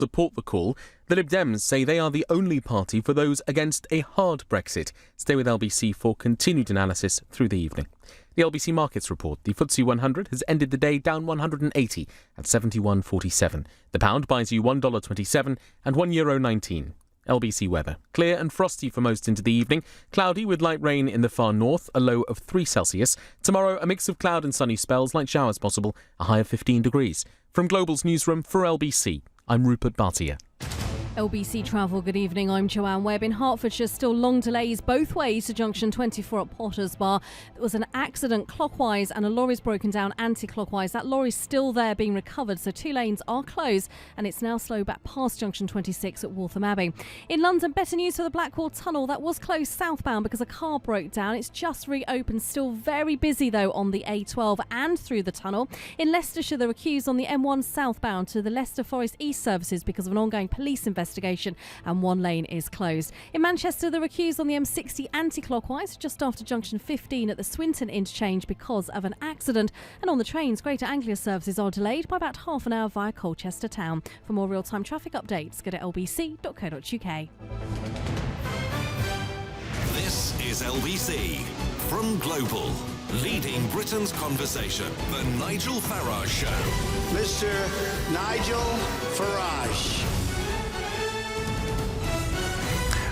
support the call. The Lib Dems say they are the only party for those against a hard Brexit. Stay with LBC for continued analysis through the evening. The LBC Markets report. The FTSE 100 has ended the day down 180 at 71.47. The pound buys you $1.27 and €1.19. LBC weather. Clear and frosty for most into the evening. Cloudy with light rain in the far north, a low of 3 Celsius. Tomorrow, a mix of cloud and sunny spells, light showers possible, a high of 15 degrees. From Global's newsroom for LBC, I'm Rupert Bhatia. LBC Travel, good evening. I'm Joanne Webb. In Hertfordshire, still long delays both ways to junction 24 at Potters Bar. There was an accident clockwise and a lorry's broken down anti-clockwise. That lorry's still there being recovered, so 2 lanes are closed and it's now slow back past junction 26 at Waltham Abbey. In London, better news for the Blackwall Tunnel. That was closed southbound because a car broke down. It's just reopened. Still very busy though on the A12 and through the tunnel. In Leicestershire, there are queues on the M1 southbound to the Leicester Forest East services because of an ongoing police investigation, and 1 lane is closed. In Manchester, there are queues on the M60 anti-clockwise just after junction 15 at the Swinton interchange because of an accident. And on the trains, Greater Anglia services are delayed by about half an hour via Colchester town. For more real-time traffic updates, go to lbc.co.uk. This is LBC from Global, leading Britain's conversation. The Nigel Farage Show. Mr. Nigel Farage.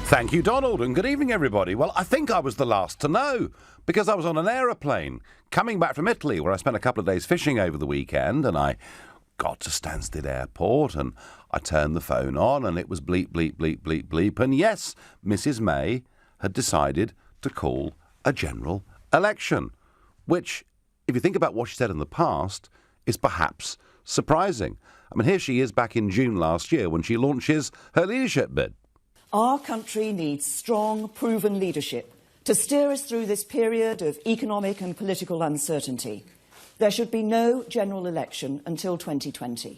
Thank you, Donald, and good evening, everybody. Well, I think I was the last to know because I was on an aeroplane coming back from Italy where I spent a couple of days fishing over the weekend, and I got to Stansted Airport and I turned the phone on and it was bleep, bleep, bleep, bleep, bleep. And yes, Mrs. May had decided to call a general election, which, if you think about what she said in the past, is perhaps surprising. I mean, here she is back in June last year when she launches her leadership bid. Our country needs strong, proven leadership to steer us through this period of economic and political uncertainty. There should be no general election until 2020.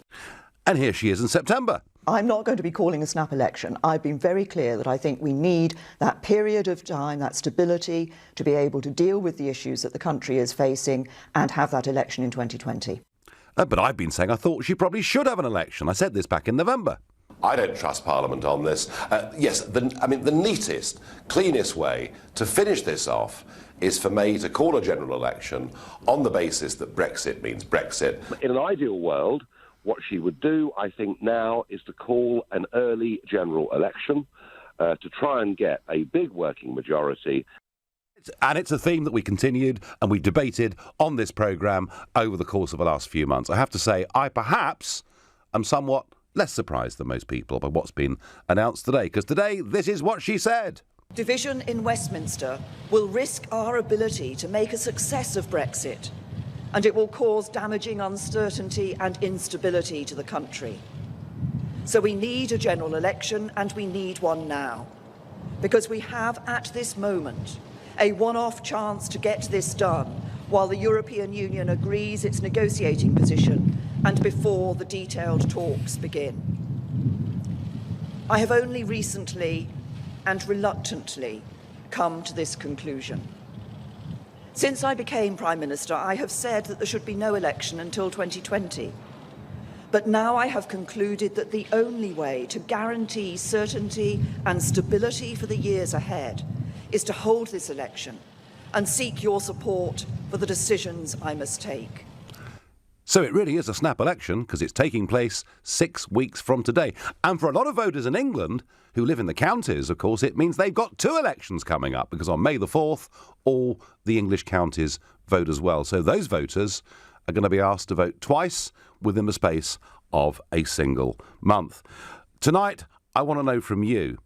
And here she is in September. I'm not going to be calling a snap election. I've been very clear that I think we need that period of time, that stability, to be able to deal with the issues that the country is facing and have that election in 2020. But I've been saying I thought she probably should have an election. I said this back in November. I don't trust Parliament on this. Yes, the neatest, cleanest way to finish this off is for May to call a general election on the basis that Brexit means Brexit. In an ideal world, what she would do, I think, now is to call an early general election to try and get a big working majority. And it's a theme that we continued and we debated on this programme over the course of the last few months. I have to say, I perhaps am somewhat less surprised than most people by what's been announced today, because today, this is what she said. Division in Westminster will risk our ability to make a success of Brexit, and it will cause damaging uncertainty and instability to the country. So we need a general election, and we need one now, because we have, at this moment, a one-off chance to get this done while the European Union agrees its negotiating position and before the detailed talks begin. I have only recently and reluctantly come to this conclusion. Since I became Prime Minister, I have said that there should be no election until 2020. But now I have concluded that the only way to guarantee certainty and stability for the years ahead is to hold this election and seek your support for the decisions I must take. So it really is a snap election because it's taking place 6 weeks from today. And for a lot of voters in England who live in the counties, of course, it means they've got 2 elections coming up because on May the 4th, all the English counties vote as well. So those voters are going to be asked to vote twice within the space of a single month. Tonight, I want to know from you,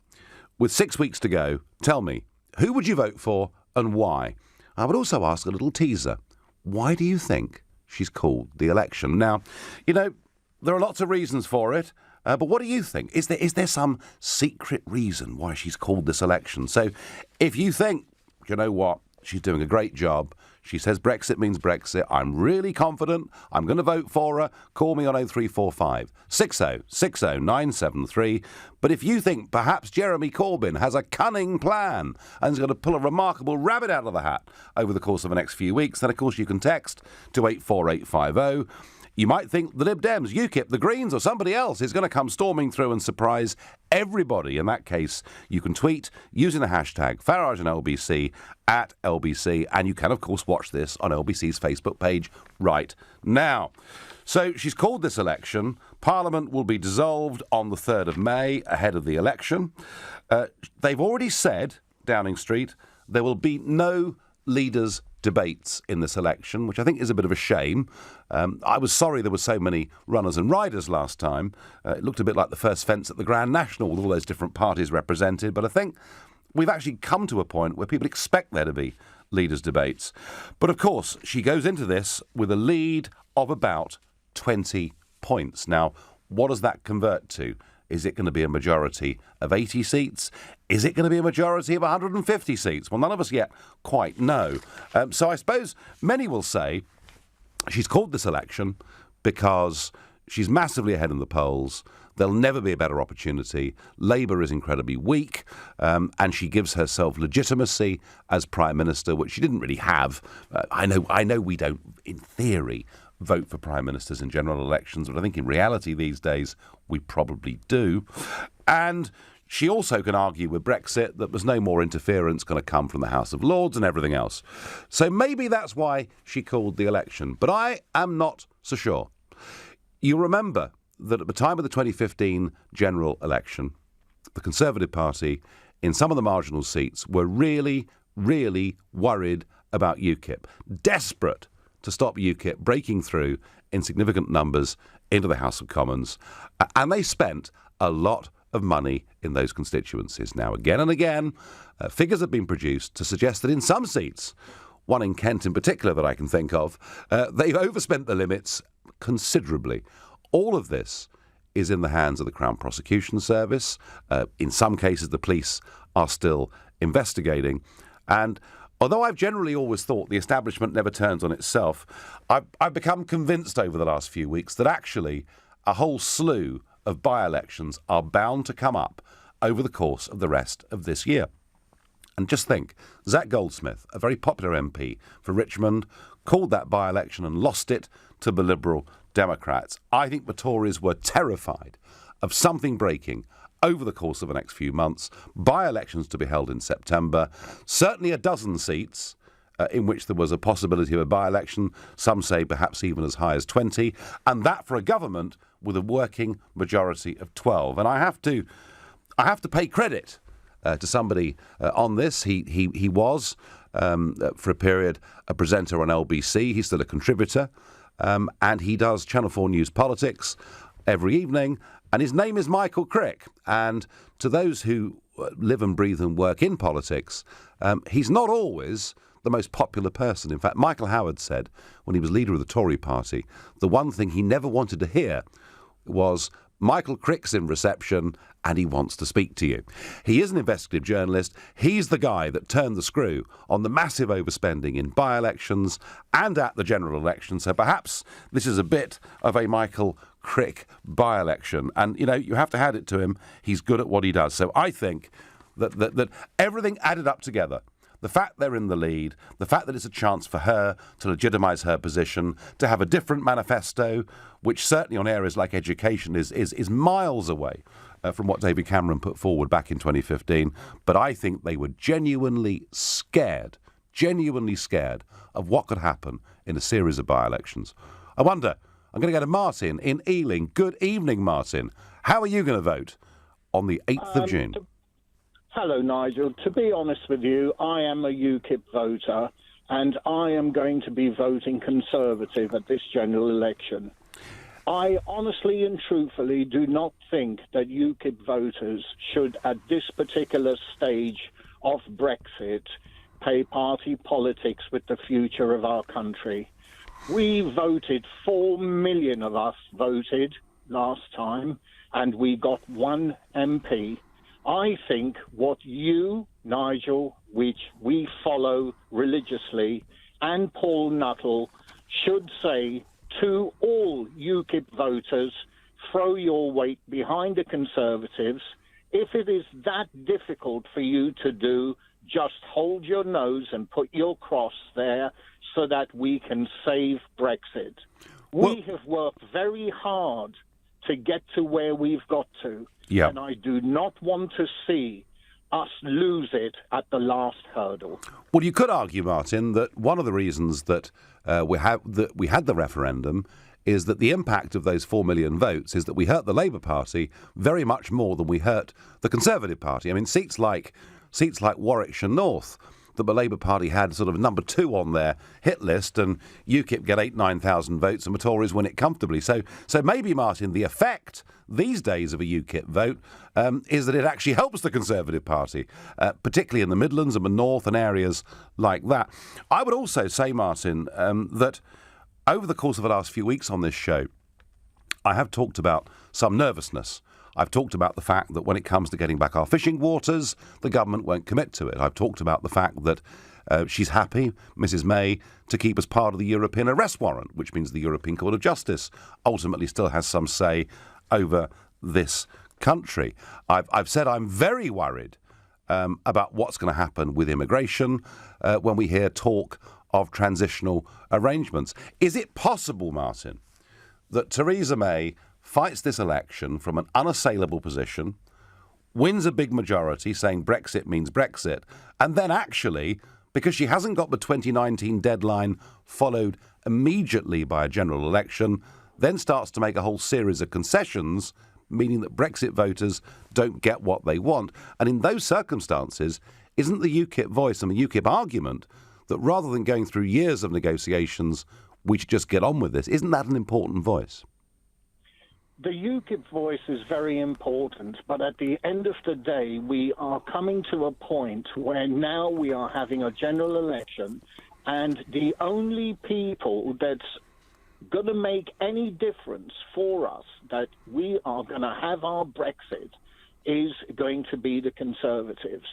with 6 weeks to go, tell me, who would you vote for and why? I would also ask a little teaser. Why do you think she's called the election? Now, you know, there are lots of reasons for it, but what do you think? Is there some secret reason why she's called this election? So if you think, you know what, she's doing a great job, she says Brexit means Brexit, I'm really confident, I'm going to vote for her, call me on 0345 60 60 973. But if you think perhaps Jeremy Corbyn has a cunning plan and is going to pull a remarkable rabbit out of the hat over the course of the next few weeks, then of course you can text to 84850. You might think the Lib Dems, UKIP, the Greens or somebody else is going to come storming through and surprise everybody. In that case, you can tweet using the hashtag Farage and LBC at LBC, and you can, of course, watch this on LBC's Facebook page right now. So she's called this election. Parliament will be dissolved on the 3rd of May, ahead of the election. They've already said, Downing Street, there will be no leaders' debates in this election, which I think is a bit of a shame. I was sorry there were so many runners and riders last time. It looked a bit like the first fence at the Grand National with all those different parties represented, but I think we've actually come to a point where people expect there to be leaders' debates. But of course, she goes into this with a lead of about 20 points. Now, what does that convert to? Is it going to be a majority of 80 seats? Is it going to be a majority of 150 seats? Well, none of us yet quite know. So I suppose many will say she's called this election because she's massively ahead in the polls. There'll never be a better opportunity. Labour is incredibly weak, and she gives herself legitimacy as Prime Minister, which she didn't really have. I know we don't, in theory, vote for Prime Ministers in general elections, but I think in reality these days we probably do. And she also can argue with Brexit that there's no more interference going to come from the House of Lords and everything else. So maybe that's why she called the election. But I am not so sure. You remember that at the time of the 2015 general election, the Conservative Party, in some of the marginal seats, were really, really worried about UKIP, desperate to stop UKIP breaking through in significant numbers into the House of Commons. And they spent a lot of money in those constituencies. Now, again and again, figures have been produced to suggest that in some seats, one in Kent in particular that I can think of, they've overspent the limits considerably. All of this is in the hands of the Crown Prosecution Service. In some cases, the police are still investigating. And although I've generally always thought the establishment never turns on itself, I've become convinced over the last few weeks that actually a whole slew of by-elections are bound to come up over the course of the rest of this year. And just think, Zach Goldsmith, a very popular MP for Richmond, called that by-election and lost it to the Liberal Democrats. I think the Tories were terrified of something breaking over the course of the next few months, by-elections to be held in September, certainly a dozen seats in which there was a possibility of a by-election, some say perhaps even as high as 20, and that for a government with a working majority of 12. And I have to pay credit to somebody on this. He was, for a period, a presenter on LBC. He's still a contributor, and he does Channel 4 News Politics every evening, and his name is Michael Crick. And to those who live and breathe and work in politics, he's not always the most popular person. In fact, Michael Howard said, when he was leader of the Tory party, the one thing he never wanted to hear was, Michael Crick's in reception and he wants to speak to you. He is an investigative journalist. He's the guy that turned the screw on the massive overspending in by-elections and at the general election. So perhaps this is a bit of a Michael Crick by-election. And, you know, you have to hand it to him. He's good at what he does. So I think that everything added up together, the fact they're in the lead, the fact that it's a chance for her to legitimise her position, to have a different manifesto, which certainly on areas like education is miles away from what David Cameron put forward back in 2015. But I think they were genuinely scared of what could happen in a series of by-elections. I wonder, I'm going to go to Martin in Ealing. Good evening, Martin. How are you going to vote on the 8th of June? Hello, Nigel. To be honest with you, I am a UKIP voter, and I am going to be voting Conservative at this general election. I honestly and truthfully do not think that UKIP voters should, at this particular stage of Brexit, play party politics with the future of our country. We voted, 4 million of us voted last time, and we got one MP. I think what you, Nigel, which we follow religiously, and Paul Nuttall should say to all UKIP voters, throw your weight behind the Conservatives. If it is that difficult for you to do, just hold your nose and put your cross there so that we can save Brexit. We have worked very hard to get to where we've got to. Yeah. And I do not want to see us lose it at the last hurdle. Well, you could argue, Martin, that one of the reasons that we had the referendum is that the impact of those 4 million votes is that we hurt the Labour Party very much more than we hurt the Conservative Party. I mean, seats like Warwickshire North, that the Labour Party had sort of number 2 on their hit list, and UKIP get 8,000-9,000 votes, and the Tories win it comfortably. So maybe, Martin, the effect these days of a UKIP vote is that it actually helps the Conservative Party, particularly in the Midlands and the North and areas like that. I would also say, Martin, that over the course of the last few weeks on this show, I have talked about some nervousness. I've talked about the fact that when it comes to getting back our fishing waters, the government won't commit to it. I've talked about the fact that she's happy, Mrs May, to keep us part of the European arrest warrant, which means the European Court of Justice ultimately still has some say over this country. I've said I'm very worried about what's going to happen with immigration when we hear talk of transitional arrangements. Is it possible, Martin, that Theresa May fights this election from an unassailable position, wins a big majority saying Brexit means Brexit, and then actually, because she hasn't got the 2019 deadline followed immediately by a general election, then starts to make a whole series of concessions, meaning that Brexit voters don't get what they want? And in those circumstances, isn't the UKIP voice and the UKIP argument that rather than going through years of negotiations, we should just get on with this? Isn't that an important voice? The UKIP voice is very important, but at the end of the day, we are coming to a point where now we are having a general election, and the only people that's going to make any difference for us that we are going to have our Brexit is going to be the Conservatives.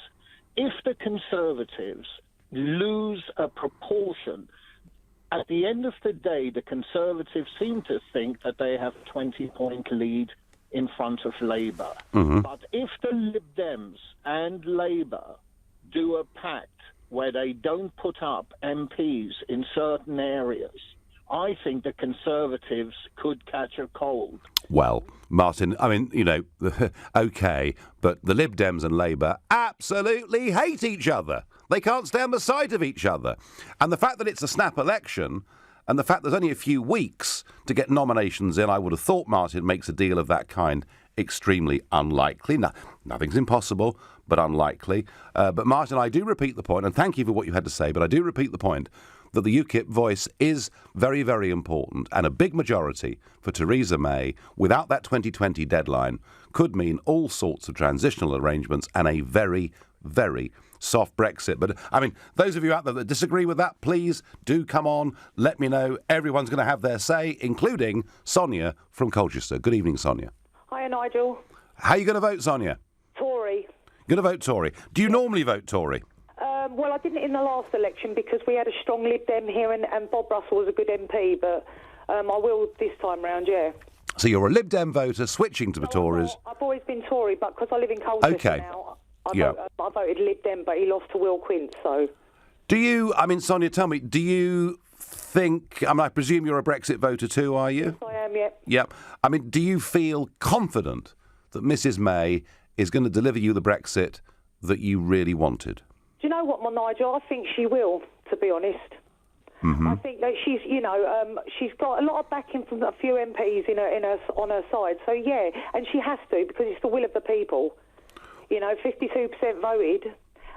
If the Conservatives lose a proportion, at the end of the day, the Conservatives seem to think that they have a 20-point lead in front of Labour. Mm-hmm. But if the Lib Dems and Labour do a pact where they don't put up MPs in certain areas, I think the Conservatives could catch a cold. Well, Martin, I mean, you know, OK, but the Lib Dems and Labour absolutely hate each other. They can't stand the sight of each other. And the fact that it's a snap election and the fact there's only a few weeks to get nominations in, I would have thought, Martin, makes a deal of that kind extremely unlikely. Now, nothing's impossible, but unlikely. But, Martin, I do repeat the point, and thank you for what you had to say, but I do repeat the point that the UKIP voice is very, very important, and a big majority for Theresa May without that 2020 deadline could mean all sorts of transitional arrangements and a very, very soft Brexit. But, I mean, those of you out there that disagree with that, please do come on, let me know. Everyone's going to have their say, including Sonia from Colchester. Good evening, Sonia. Hiya, Nigel. How are you going to vote, Sonia? Tory. You're going to vote Tory. Do you normally vote Tory? Well, I didn't in the last election because we had a strong Lib Dem here and Bob Russell was a good MP, but I will this time round, yeah. So you're a Lib Dem voter switching to the Tories? I've always been Tory, but because I live in Colchester now, I voted Lib Dem, but he lost to Will Quint, so... Do you, I mean, Sonia, tell me, do you think, I mean, I presume you're a Brexit voter too, are you? Yes, I am, yeah. Yep. I mean, do you feel confident that Mrs May is going to deliver you the Brexit that you really wanted? Do you know what, Nigel? I think she will, to be honest. Mm-hmm. I think that she's, you know, she's got a lot of backing from a few MPs on her side. So, yeah, and she has to because it's the will of the people. You know, 52% voted.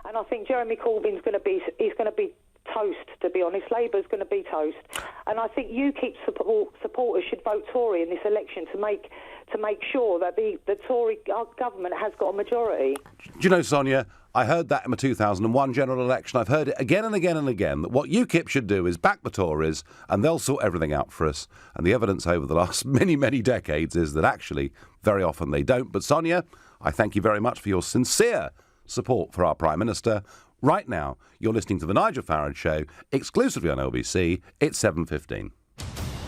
And I think Jeremy Corbyn's going to be toast, to be honest. Labour's going to be toast. And I think UKIP supporters should vote Tory in this election to make sure that the Tory government has got a majority. Do you know, Sonia, I heard that in the 2001 general election. I've heard it again and again and again, that what UKIP should do is back the Tories and they'll sort everything out for us. And the evidence over the last many, many decades is that actually very often they don't. But Sonia, I thank you very much for your sincere support for our Prime Minister. Right now, you're listening to The Nigel Farage Show, exclusively on LBC. It's 7:15.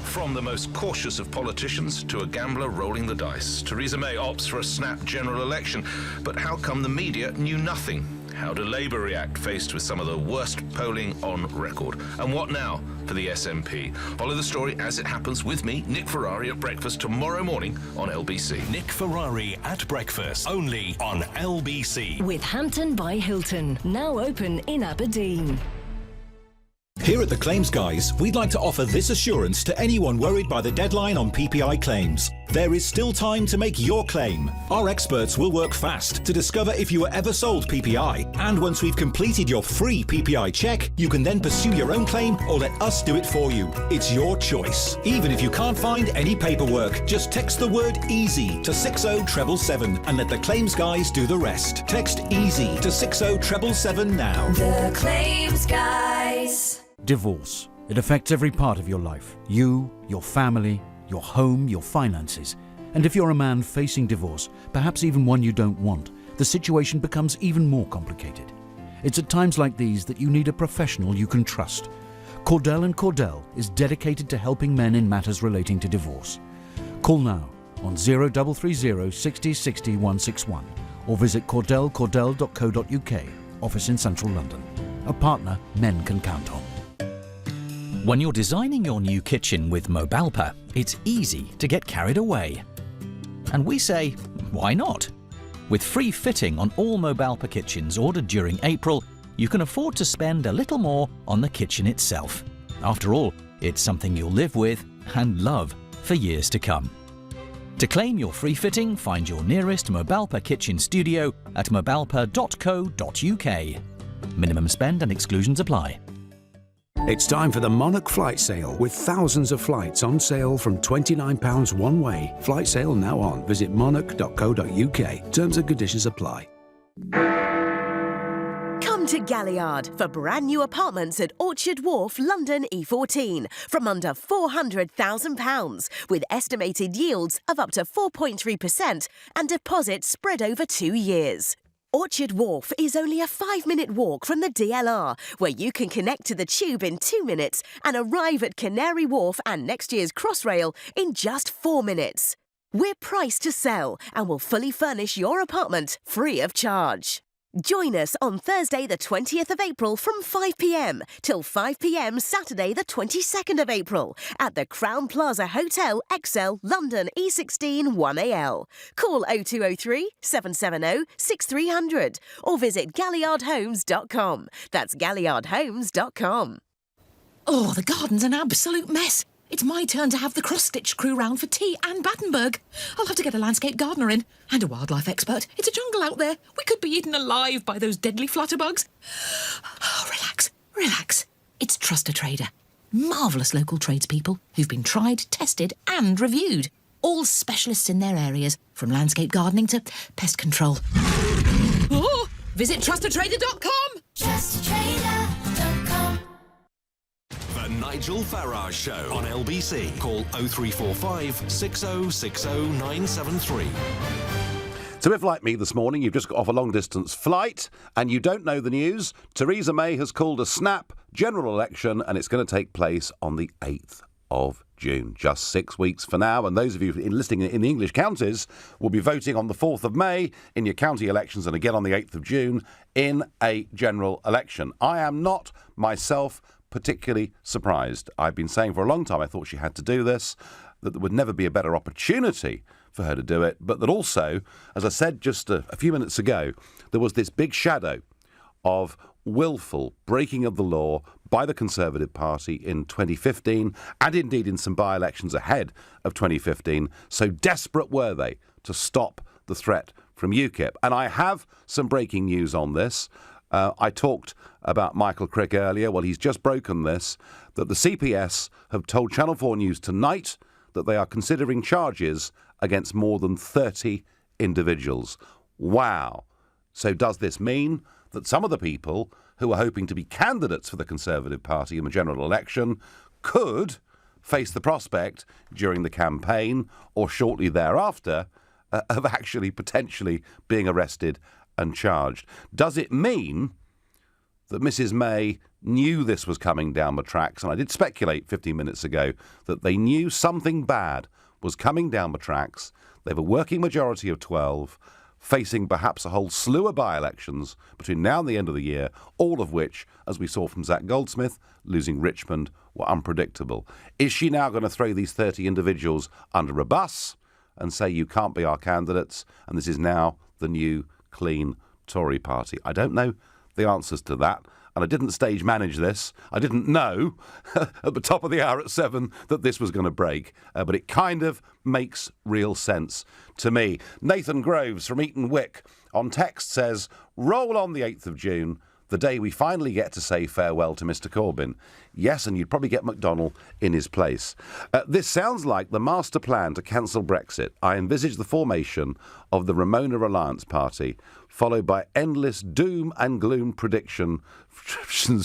From the most cautious of politicians to a gambler rolling the dice, Theresa May opts for a snap general election. But how come the media knew nothing? How do Labour react faced with some of the worst polling on record? And what now? for the SNP. Follow the story as it happens with me, Nick Ferrari, at breakfast tomorrow morning on LBC. Nick Ferrari at breakfast, only on LBC. With Hampton by Hilton, now open in Aberdeen. Here at the Claims Guys, we'd like to offer this assurance to anyone worried by the deadline on PPI claims. There is still time to make your claim. Our experts will work fast to discover if you were ever sold PPI. And once we've completed your free PPI check, you can then pursue your own claim or let us do it for you. It's your choice. Even if you can't find any paperwork, just text the word EASY to 60777 and let the Claims Guys do the rest. Text EASY to 60777 now. The Claims Guys. Divorce. It affects every part of your life. You, your family, your home, your finances. And if you're a man facing divorce, perhaps even one you don't want, the situation becomes even more complicated. It's at times like these that you need a professional you can trust. Cordell & Cordell is dedicated to helping men in matters relating to divorce. Call now on 0330 60 60 161 or visit cordell.co.uk, office in central London. A partner men can count on. When you're designing your new kitchen with Mobalpa, it's easy to get carried away. And we say, why not? With free fitting on all Mobalpa kitchens ordered during April, you can afford to spend a little more on the kitchen itself. After all, it's something you'll live with and love for years to come. To claim your free fitting, find your nearest Mobalpa kitchen studio at mobalpa.co.uk. Minimum spend and exclusions apply. It's time for the Monarch Flight Sale, with thousands of flights on sale from £29 one way. Flight sale now on. Visit monarch.co.uk. Terms and conditions apply. Come to Galliard for brand new apartments at Orchard Wharf, London E14 from under £400,000 with estimated yields of up to 4.3% and deposits spread over 2 years. Orchard Wharf is only a 5-minute walk from the DLR, where you can connect to the tube in 2 minutes and arrive at Canary Wharf and next year's Crossrail in just 4 minutes. We're priced to sell and will fully furnish your apartment free of charge. Join us on Thursday the 20th of April from 5 p.m. till 5 p.m. Saturday the 22nd of April at the Crown Plaza Hotel XL, London E16 1AL. Call 0203 770 6300 or visit galliardhomes.com. That's galliardhomes.com. Oh, the garden's an absolute mess. It's my turn to have the cross-stitch crew round for tea and Battenberg. I'll have to get a landscape gardener in and a wildlife expert. It's a jungle out there. We could be eaten alive by those deadly flutterbugs. Oh, relax, relax. It's Trust a Trader. Marvellous local tradespeople who've been tried, tested and reviewed. All specialists in their areas, from landscape gardening to pest control. Oh, visit trustatrader.com. Trustatrader.com. The Nigel Farage Show on LBC. Call 0345 6060 973. So if, like me this morning, you've just got off a long-distance flight and you don't know the news, Theresa May has called a snap general election and it's going to take place on the 8th of June. Just 6 weeks for now, and those of you listening in the English counties will be voting on the 4th of May in your county elections and again on the 8th of June in a general election. I am not myself particularly surprised. I've been saying for a long time I thought she had to do this, that there would never be a better opportunity for her to do it, but that also, as I said just a few minutes ago, there was this big shadow of willful breaking of the law by the Conservative Party in 2015 and indeed in some by-elections ahead of 2015. So desperate were they to stop the threat from UKIP. And I have some breaking news on this. I talked about Michael Crick earlier. Well, he's just broken this, that the CPS have told Channel 4 News tonight that they are considering charges against more than 30 individuals. Wow. So does this mean that some of the people who are hoping to be candidates for the Conservative Party in the general election could face the prospect during the campaign or shortly thereafter of actually potentially being arrested and charged? Does it mean that Mrs May knew this was coming down the tracks? And I did speculate 15 minutes ago that they knew something bad was coming down the tracks. They have a working majority of 12. facing perhaps a whole slew of by-elections between now and the end of the year, all of which, as we saw from Zach Goldsmith, losing Richmond, were unpredictable. Is she now going to throw these 30 individuals under a bus and say you can't be our candidates, and this is now the new clean Tory party? I don't know the answers to that, and I didn't stage manage this. I didn't know at the top of the hour at 7 that this was going to break, but it kind of makes real sense to me. Nathan Groves from Eton Wick on text says, roll on the 8th of June, the day we finally get to say farewell to Mr Corbyn. Yes, and you'd probably get McDonnell in his place. This sounds like the master plan to cancel Brexit. I envisage the formation of the Ramona Alliance Party, followed by endless doom and gloom predictions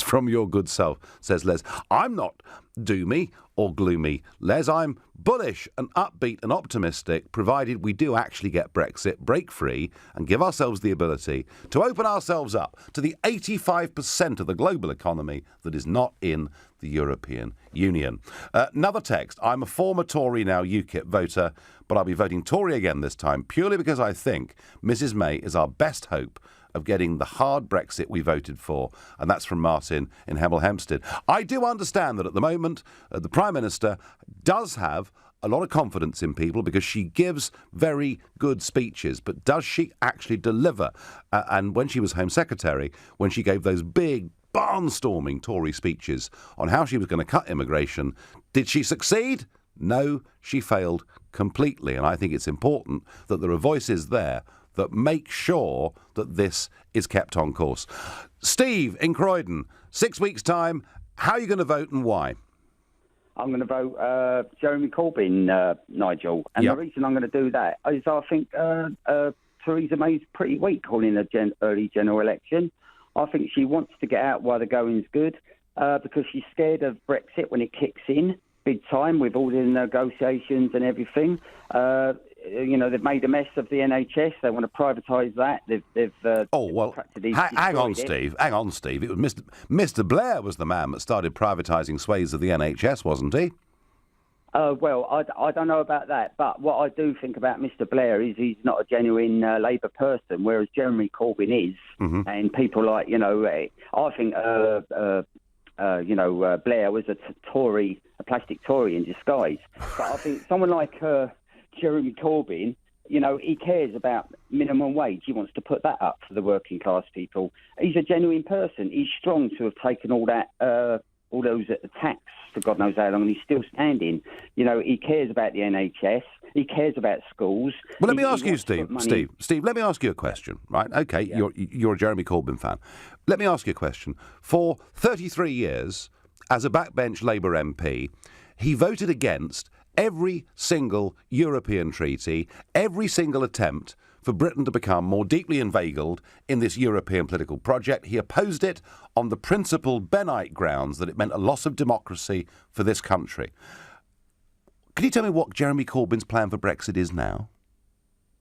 from your good self, says Les. I'm not doomy or gloomy, Les. I'm bullish and upbeat and optimistic, provided we do actually get Brexit, break free, and give ourselves the ability to open ourselves up to the 85% of the global economy that is not in the European Union. Another text. I'm a former Tory, now UKIP voter, but I'll be voting Tory again this time, purely because I think Mrs May is our best hope of getting the hard Brexit we voted for. And that's from Martin in Hemel Hempstead. I do understand that at the moment, the Prime Minister does have a lot of confidence in people because she gives very good speeches, but does she actually deliver? And when she was Home Secretary, when she gave those big barnstorming Tory speeches on how she was going to cut immigration, did she succeed? No, she failed completely. And I think it's important that there are voices there that make sure that this is kept on course. Steve in Croydon, 6 weeks' time, how are you going to vote and why? I'm going to vote Jeremy Corbyn, Nigel. And the reason I'm going to do that is I think Theresa May's pretty weak calling an early general election. I think she wants to get out while the going's good because she's scared of Brexit when it kicks in big time with all the negotiations and everything. They've made a mess of the NHS. They want to privatise that. Hang on, Steve. It was Mr. Blair was the man that started privatising swathes of the NHS, wasn't he? Well, I don't know about that, but what I do think about Mr. Blair is he's not a genuine Labour person, whereas Jeremy Corbyn is, and people like I think Blair was a plastic Tory in disguise. But I think someone like Jeremy Corbyn, he cares about minimum wage. He wants to put that up for the working class people. He's a genuine person. He's strong to have taken all those attacks for God knows how long, and he's still standing. He cares about the NHS. He cares about schools. Well, let me ask you, Steve, let me ask you a question, right? Okay, you're a Jeremy Corbyn fan. Let me ask you a question. For 33 years, as a backbench Labour MP, he voted against every single European treaty, every single attempt for Britain to become more deeply inveigled in this European political project. He opposed it on the principled Bennite grounds that it meant a loss of democracy for this country. Can you tell me what Jeremy Corbyn's plan for Brexit is now?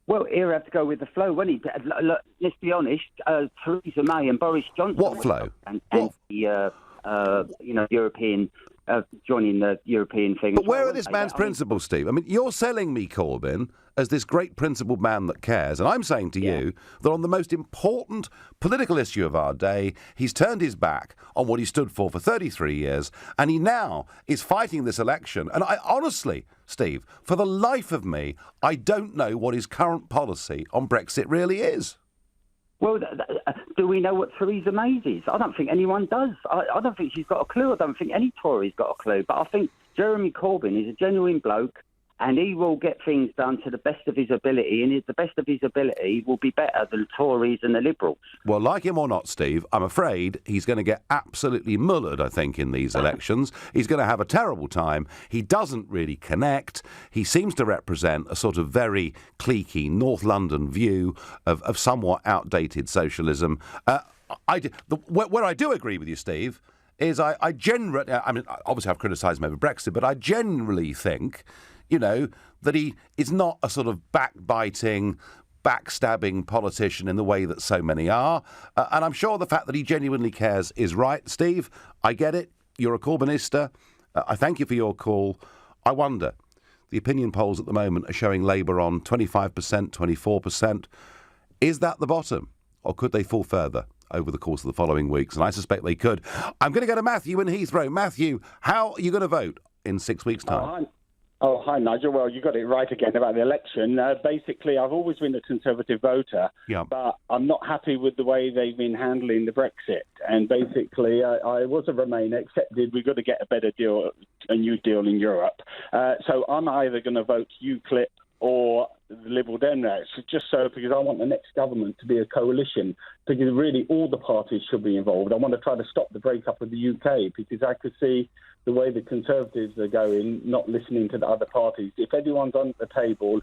Well, he'll have to go with the flow, won't he? Look, let's be honest, Theresa May and Boris Johnson... What flow? And the European... joining the European thing. But where are this man's principles, Steve? I mean, you're selling me Corbyn as this great principled man that cares, and I'm saying to you that on the most important political issue of our day, he's turned his back on what he stood for 33 years, and he now is fighting this election. And I honestly, Steve, for the life of me, I don't know what his current policy on Brexit really is. Well, do we know what Theresa May's is? I don't think anyone does. I don't think she's got a clue. I don't think any Tory's got a clue. But I think Jeremy Corbyn is a genuine bloke, and he will get things done to the best of his ability, and the best of his ability will be better than the Tories and the Liberals. Well, like him or not, Steve, I'm afraid he's going to get absolutely mullered, I think, in these elections. He's going to have a terrible time. He doesn't really connect. He seems to represent a sort of very cliquey North London view of somewhat outdated socialism. Where I do agree with you, Steve, is I generally... I mean, obviously I've criticised him over Brexit, but I generally think... that he is not a sort of backbiting, backstabbing politician in the way that so many are. And I'm sure the fact that he genuinely cares is right. Steve, I get it. You're a Corbynista. I thank you for your call. I wonder, the opinion polls at the moment are showing Labour on 25%, 24%. Is that the bottom? Or could they fall further over the course of the following weeks? And I suspect they could. I'm going to go to Matthew in Heathrow. Matthew, how are you going to vote in 6 weeks' time? Hi, Nigel. Well, you got it right again about the election. Basically, I've always been a Conservative voter, but I'm not happy with the way they've been handling the Brexit. And basically, I was a Remainer, accepted we've got to get a better deal, a new deal in Europe. So I'm either going to vote UKIP or the Liberal Democrats, just so because I want the next government to be a coalition, because really all the parties should be involved. I want to try to stop the breakup of the UK, because I could see the way the Conservatives are going, not listening to the other parties. If everyone's on the table,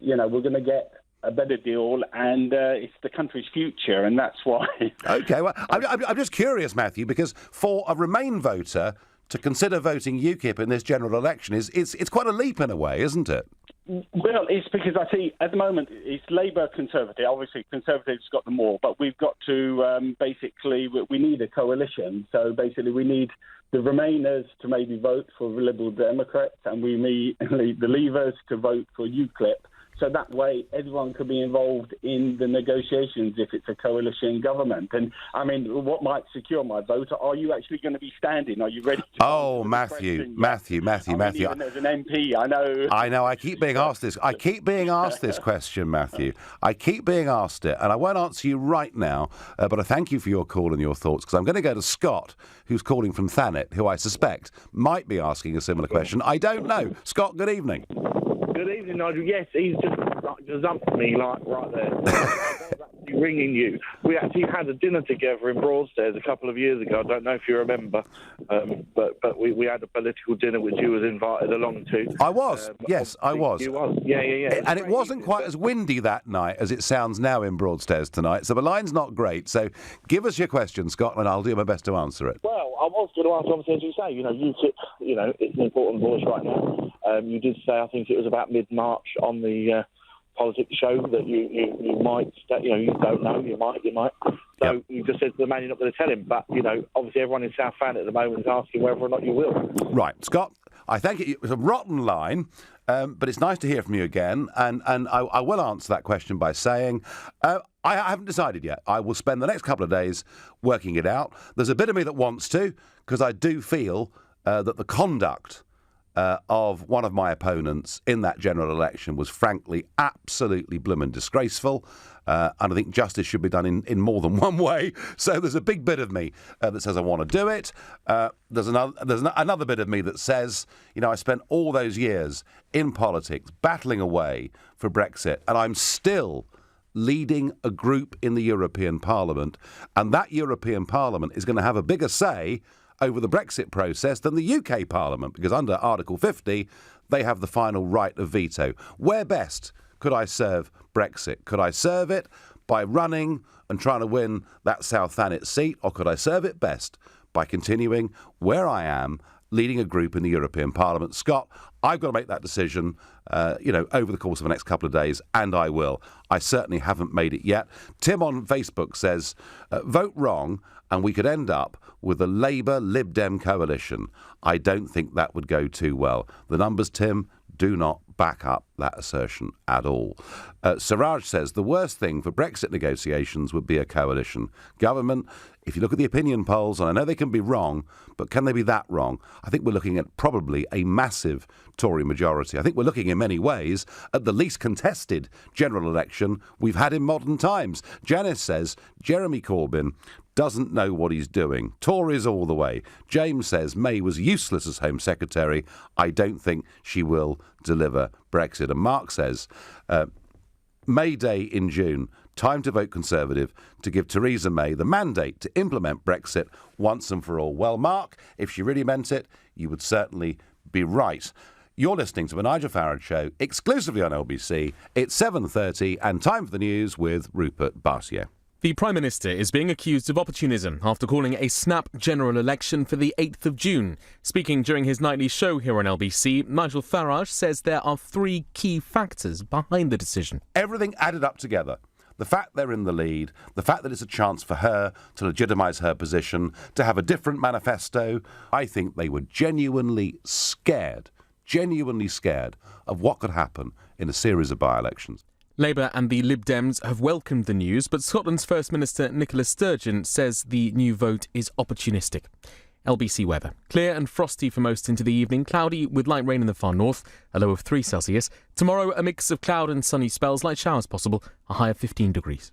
we're going to get a better deal, and it's the country's future, and that's why. OK, well, I'm just curious, Matthew, because for a Remain voter to consider voting UKIP in this general election it's quite a leap in a way, isn't it? Well, it's because I see at the moment it's Labour Conservative. Obviously, Conservatives got them all, but we've got to basically we need a coalition. So basically, we need the Remainers to maybe vote for the Liberal Democrats, and we need the Leavers to vote for UKIP. So that way, everyone could be involved in the negotiations if it's a coalition government. And, I mean, what might secure my vote? Are you actually going to be standing? Are you ready to... Oh, Matthew. Even as an MP, I know. I know. I keep being asked this. I keep being asked this question, Matthew. I keep being asked it, and I won't answer you right now, but I thank you for your call and your thoughts, because I'm going to go to Scott, who's calling from Thanet, who I suspect might be asking a similar question. I don't know. Scott, good evening. Good evening, Nigel. Yes, he's just gazumped me right there. I was actually ringing you. We actually had a dinner together in Broadstairs a couple of years ago. I don't know if you remember, but we had a political dinner which you was invited along to. I was. Yes, I was. You was. Yeah. And it wasn't quite as windy that night as it sounds now in Broadstairs tonight, so the line's not great. So give us your question, Scott, and I'll do my best to answer it. Well, I was going to ask, obviously, as you say, UKIP, it's an important voice right now. You did say, I think it was about mid-March on the politics show that you might, you don't know, you might. So you just said to the man you're not going to tell him. But, obviously everyone in South Fan at the moment is asking whether or not you will. Right, Scott, I think it was a rotten line, but it's nice to hear from you again. And I will answer that question by saying I haven't decided yet. I will spend the next couple of days working it out. There's a bit of me that wants to, because I do feel that the conduct of one of my opponents in that general election was frankly absolutely bloomin' disgraceful, and I think justice should be done in more than one way. So there's a big bit of me that says I want to do it. There's another bit of me that says, I spent all those years in politics battling away for Brexit, and I'm still leading a group in the European Parliament, and that European Parliament is going to have a bigger say over the Brexit process than the UK Parliament, because under Article 50, they have the final right of veto. Where best could I serve Brexit? Could I serve it by running and trying to win that South Thanet seat, or could I serve it best by continuing where I am, leading a group in the European Parliament? Scott, I've got to make that decision, over the course of the next couple of days, and I will. I certainly haven't made it yet. Tim on Facebook says, vote wrong, and we could end up with a Labour-Lib Dem coalition. I don't think that would go too well. The numbers, Tim, do not back up that assertion at all. Farage says the worst thing for Brexit negotiations would be a coalition government. If you look at the opinion polls, and I know they can be wrong, but can they be that wrong? I think we're looking at probably a massive Tory majority. I think we're looking in many ways at the least contested general election we've had in modern times. Janice says Jeremy Corbyn doesn't know what he's doing. Tories all the way. James says May was useless as Home Secretary. I don't think she will deliver Brexit. And Mark says May Day in June, time to vote Conservative to give Theresa May the mandate to implement Brexit once and for all. Well, Mark, if she really meant it, you would certainly be right. You're listening to the Nigel Farage Show, exclusively on LBC. It's 7:30 and time for the news with Rupert Bartier. The Prime Minister is being accused of opportunism after calling a snap general election for the 8th of June. Speaking during his nightly show here on LBC, Nigel Farage says there are three key factors behind the decision. Everything added up together. The fact they're in the lead, the fact that it's a chance for her to legitimise her position, to have a different manifesto. I think they were genuinely scared of what could happen in a series of by-elections. Labour and the Lib Dems have welcomed the news, but Scotland's First Minister Nicola Sturgeon says the new vote is opportunistic. LBC weather. Clear and frosty for most into the evening, cloudy with light rain in the far north, a low of 3 Celsius. Tomorrow, a mix of cloud and sunny spells, light showers possible, a high of 15 degrees.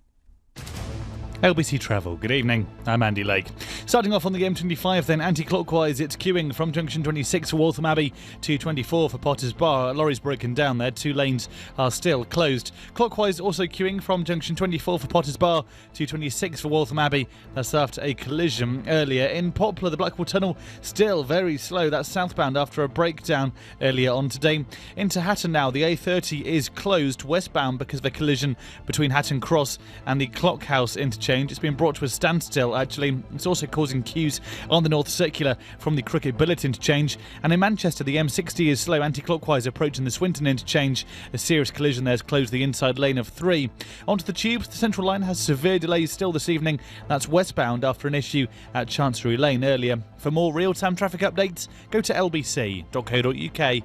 LBC Travel, good evening. I'm Andy Lake. Starting off on the M25 then, anti-clockwise, it's queuing from junction 26 for Waltham Abbey to 24 for Potters Bar. A lorry's broken down there, 2 lanes are still closed. Clockwise also queuing from junction 24 for Potters Bar to 26 for Waltham Abbey. That's after a collision earlier. In Poplar, the Blackwall Tunnel still very slow. That's southbound after a breakdown earlier on today. Into Hatton now, the A30 is closed westbound because of a collision between Hatton Cross and the Clock House interchange. It's been brought to a standstill, actually. It's also causing queues on the North Circular from the Crooked Billet interchange. And in Manchester, the M60 is slow anti-clockwise approaching the Swinton interchange. A serious collision there has closed the inside lane of 3. Onto the tubes, the Central Line has severe delays still this evening. That's westbound after an issue at Chancery Lane earlier. For more real-time traffic updates, go to lbc.co.uk.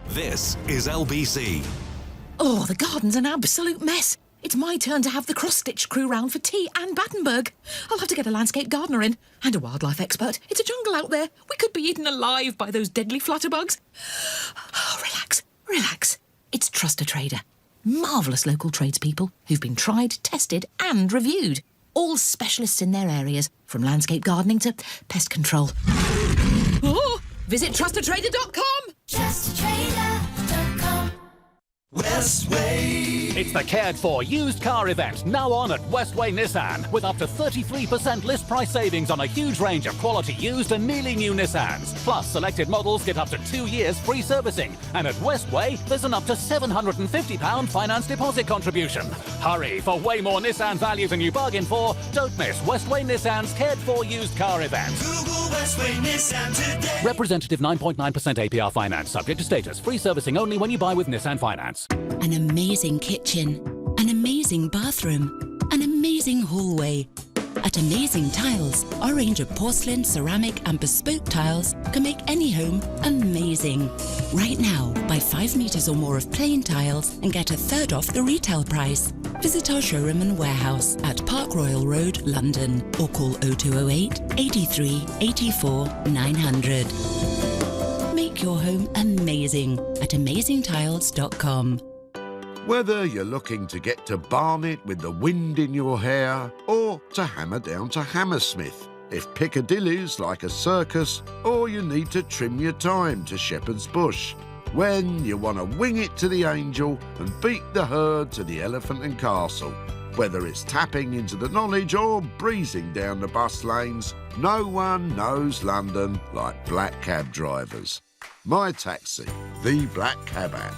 This is LBC. Oh, the garden's an absolute mess. It's my turn to have the cross-stitch crew round for tea and Battenberg. I'll have to get a landscape gardener in and a wildlife expert. It's a jungle out there. We could be eaten alive by those deadly flutterbugs. Oh, relax. It's Trust a Trader. Marvellous local tradespeople who've been tried, tested and reviewed. All specialists in their areas, from landscape gardening to pest control. Oh, visit trustatrader.com. Trustatrader.com. Westway. It's the Cared For used car event, now on at Westway Nissan, with up to 33% list price savings on a huge range of quality used and nearly new Nissans. Plus, selected models get up to 2 years free servicing. And at Westway, there's an up to £750 finance deposit contribution. Hurry, for way more Nissan value than you bargained for. Don't miss Westway Nissan's Cared For used car event. Google Westway Nissan today. Representative 9.9% APR finance, subject to status. Free servicing only when you buy with Nissan Finance. An amazing kitchen, an amazing bathroom, an amazing hallway. At Amazing Tiles, our range of porcelain, ceramic and bespoke tiles can make any home amazing. Right now, buy 5 metres or more of plain tiles and get a third off the retail price. Visit our showroom and warehouse at Park Royal Road, London, or call 0208 83 84 900. Make your home amazing at amazingtiles.com. Whether you're looking to get to Barnet with the wind in your hair or to hammer down to Hammersmith, if Piccadilly's like a circus, or you need to trim your time to Shepherd's Bush, when you want to wing it to the Angel and beat the herd to the Elephant and Castle. Whether it's tapping into the knowledge or breezing down the bus lanes, no one knows London like black cab drivers. My Taxi, the black cab app.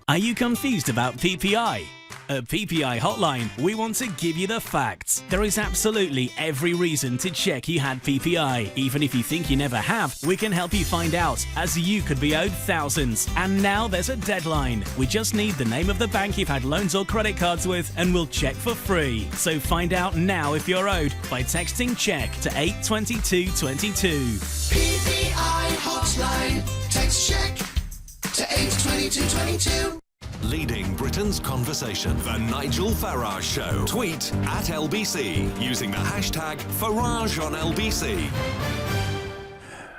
Are you confused about PPI? At PPI Hotline, we want to give you the facts. There is absolutely every reason to check you had PPI. Even if you think you never have, we can help you find out, as you could be owed thousands. And now there's a deadline. We just need the name of the bank you've had loans or credit cards with, and we'll check for free. So find out now if you're owed by texting CHECK to 82222. PPI Hotline. Text check to 82222. Leading Britain's conversation. The Nigel Farage Show. Tweet at LBC using the hashtag Farage on LBC.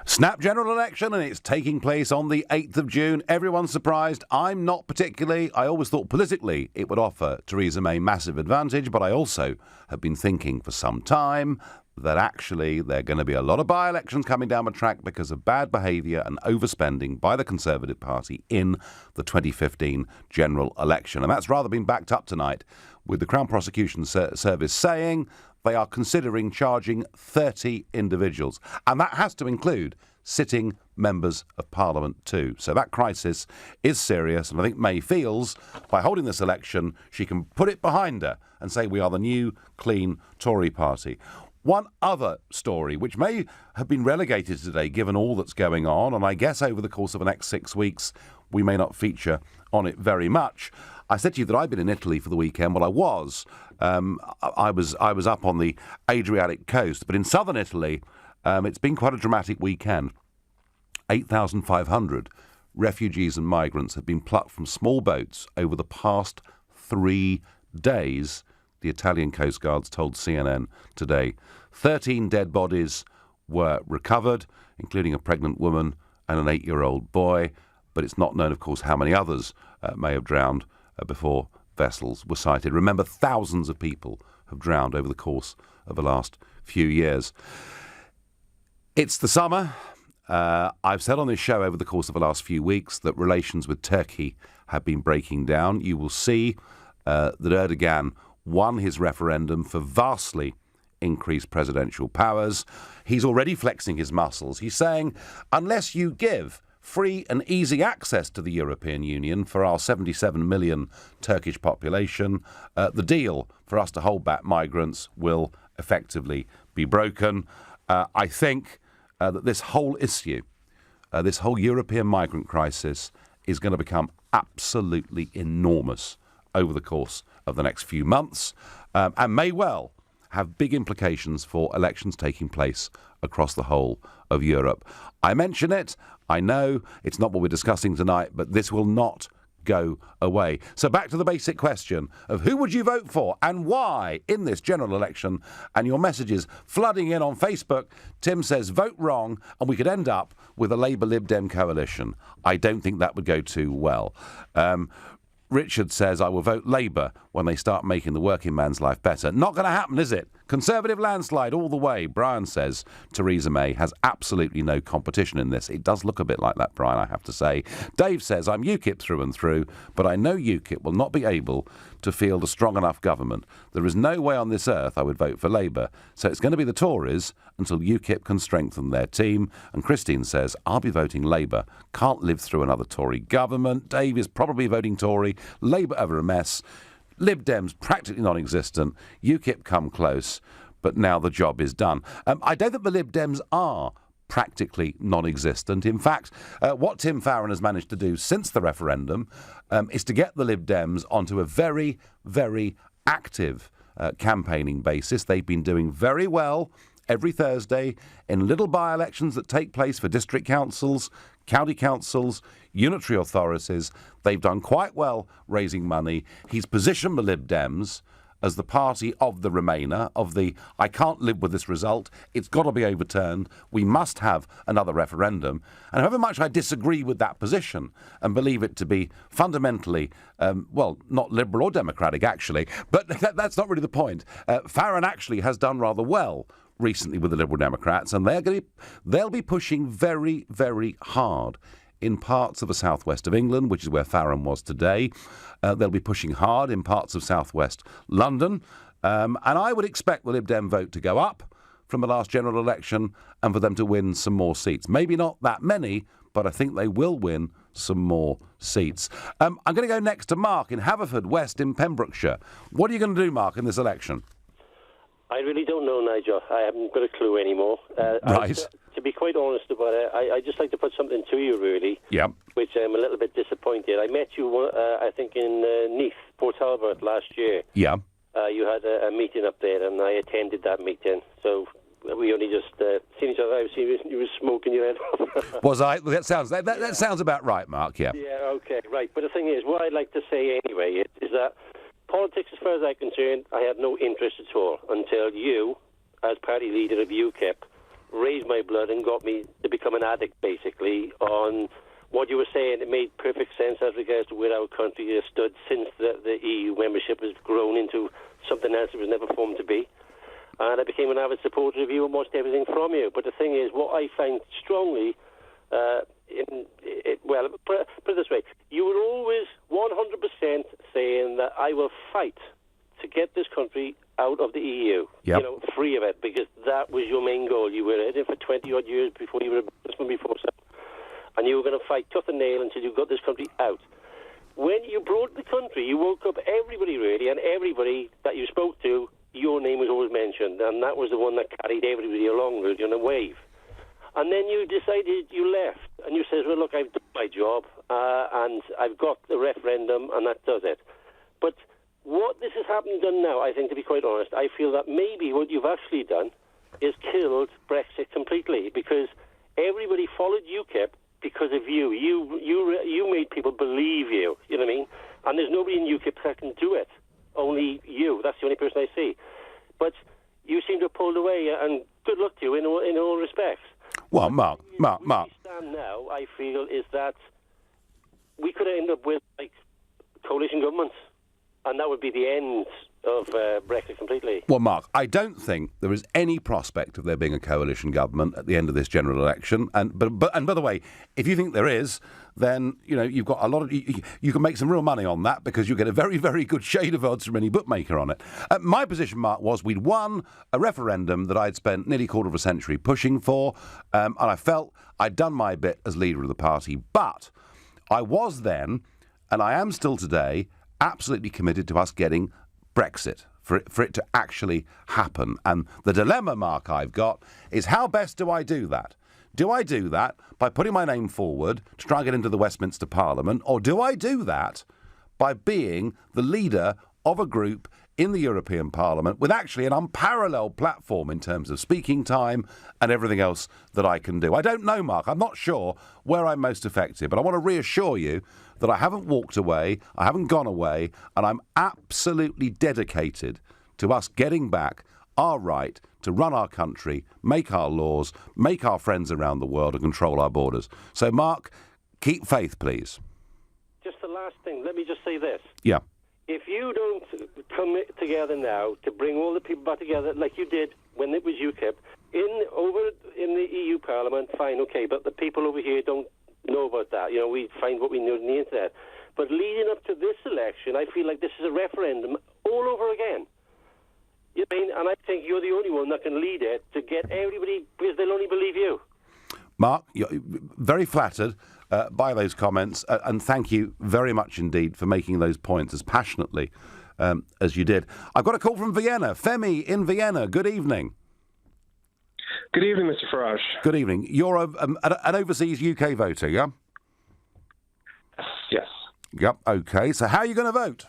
Snap general election, and it's taking place on the 8th of June. Everyone's surprised. I'm not particularly. I always thought politically it would offer Theresa May massive advantage, but I also have been thinking for some time that actually there are going to be a lot of by-elections coming down the track because of bad behaviour and overspending by the Conservative Party in the 2015 general election. And that's rather been backed up tonight with the Crown Prosecution Service saying they are considering charging 30 individuals. And that has to include sitting members of Parliament too. So that crisis is serious, and I think May feels by holding this election she can put it behind her and say we are the new, clean Tory party. One other story, which may have been relegated today given all that's going on, and I guess over the course of the next 6 weeks we may not feature on it very much. I said to you that I'd been in Italy for the weekend. Well, I was. I was up on the Adriatic coast, but in southern Italy, it's been quite a dramatic weekend. 8,500 refugees and migrants have been plucked from small boats over the past 3 days, the Italian Coast Guards told CNN today. 13 dead bodies were recovered, including a pregnant woman and an 8-year-old boy, but it's not known, of course, how many others may have drowned before vessels were sighted. Remember, thousands of people have drowned over the course of the last few years. It's the summer. I've said on this show over the course of the last few weeks that relations with Turkey have been breaking down. You will see that Erdogan won his referendum for vastly increased presidential powers. He's already flexing his muscles. He's saying, unless you give free and easy access to the European Union for our 77 million Turkish population, the deal for us to hold back migrants will effectively be broken. I think that this whole issue, this whole European migrant crisis, is going to become absolutely enormous over the course of the next few months, and may well have big implications for elections taking place across the whole of Europe. I mention it, I know it's not what we're discussing tonight, but this will not go away. So back to the basic question of who would you vote for and why in this general election, and your messages flooding in on Facebook. Tim says vote wrong and we could end up with a Labour Lib Dem coalition. I don't think that would go too well. Richard says, I will vote Labour when they start making the working man's life better. Not going to happen, is it? Conservative landslide all the way. Brian says Theresa May has absolutely no competition in this. It does look a bit like that, Brian, I have to say. Dave says, I'm UKIP through and through, but I know UKIP will not be able to field a strong enough government. There is no way on this earth I would vote for Labour. So it's going to be the Tories until UKIP can strengthen their team. And Christine says, I'll be voting Labour. Can't live through another Tory government. Dave is probably voting Tory. Labour over a mess. Lib Dems practically non-existent. UKIP come close, but now the job is done. I don't think the Lib Dems are practically non-existent. In fact, what Tim Farron has managed to do since the referendum is to get the Lib Dems onto a very, very active campaigning basis. They've been doing very well every Thursday in little by-elections that take place for district councils, county councils, unitary authorities. They've done quite well raising money. He's positioned the Lib Dems as the party of the Remainer, of the I can't live with this result, it's got to be overturned, we must have another referendum. And however much I disagree with that position and believe it to be fundamentally, well, not liberal or democratic actually, but that's not really the point. Farron actually has done rather well recently with the Liberal Democrats, and they'll be pushing very, very hard in parts of the southwest of England, which is where Farron was today. They'll be pushing hard in parts of southwest London. And I would expect the Lib Dem vote to go up from the last general election and for them to win some more seats. Maybe not that many, but I think they will win some more seats. I'm going to go next to Mark in Haverfordwest in Pembrokeshire. What are you going to do, Mark, in this election? I really don't know, Nigel. I haven't got a clue anymore. Right. To be quite honest about it, I just like to put something to you, really, yeah, which I'm a little bit disappointed. I met you, I think, in Neath, Port Talbot last year. Yeah. You had a meeting up there, and I attended that meeting. So we only just seen each other. I've seen you were smoking your head off. Was I? Well, that sounds about right, Mark, yeah. Yeah, okay, right. But the thing is, what I'd like to say anyway is that politics, as far as I'm concerned, I had no interest at all until you, as party leader of UKIP, raised my blood and got me to become an addict, basically, on what you were saying. It made perfect sense as regards to where our country has stood since the EU membership has grown into something else it was never formed to be. And I became an avid supporter of you and watched everything from you. But the thing is, what I find strongly, put it this way, you were always 100% saying that I will fight to get this country out of the EU, yep, free of it, because that was your main goal. You were in it for 20-odd years before you were a businessman before, and you were going to fight tooth and nail until you got this country out. When you brought the country, you woke up everybody, really, and everybody that you spoke to, your name was always mentioned, and that was the one that carried everybody along, really, on a wave. And then you decided you left, and you said, well, look, I've done my job, and I've got the referendum, and that does it. But what this has done now, I think, to be quite honest, I feel that maybe what you've actually done is killed Brexit completely, because everybody followed UKIP because of you. You made people believe you. You know what I mean? And there's nobody in UKIP that can do it. Only you. That's the only person I see. But you seem to have pulled away, and good luck to you in all respects. Well, Mark. Where we stand now, I feel, is that we could end up with coalition governments, and that would be the end of Brexit completely. Well, Mark, I don't think there is any prospect of there being a coalition government at the end of this general election. And by the way, if you think there is, then you've got a lot of you can make some real money on that, because you get a very, very good shade of odds from any bookmaker on it. My position, Mark, was we'd won a referendum that I'd spent nearly a quarter of a century pushing for, and I felt I'd done my bit as leader of the party. But I was then, and I am still today, absolutely committed to us getting Brexit, for it to actually happen. And the dilemma, Mark, I've got is, how best do I do that? Do I do that by putting my name forward to try and get into the Westminster Parliament, or do I do that by being the leader of a group in the European Parliament with actually an unparalleled platform in terms of speaking time and everything else that I can do? I don't know, Mark. I'm not sure where I'm most effective, but I want to reassure you that I haven't walked away, I haven't gone away, and I'm absolutely dedicated to us getting back our right to run our country, make our laws, make our friends around the world, and control our borders. So, Mark, keep faith, please. Just the last thing, let me just say this. Yeah. If you don't come together now to bring all the people back together like you did when it was UKIP, over in the EU Parliament, fine, okay, but the people over here don't know about that. We find what we know on the internet. But leading up to this election, I feel like this is a referendum all over again. You know what I mean? And I think you're the only one that can lead it to get everybody, because they'll only believe you. Mark, you're very flattered by those comments, and thank you very much indeed for making those points as passionately as you did. I've got a call from Vienna. Femi in Vienna, good evening. Good evening, Mr. Farage. Good evening. You're an overseas UK voter, yeah? Yes. Yep, OK. So how are you going to vote?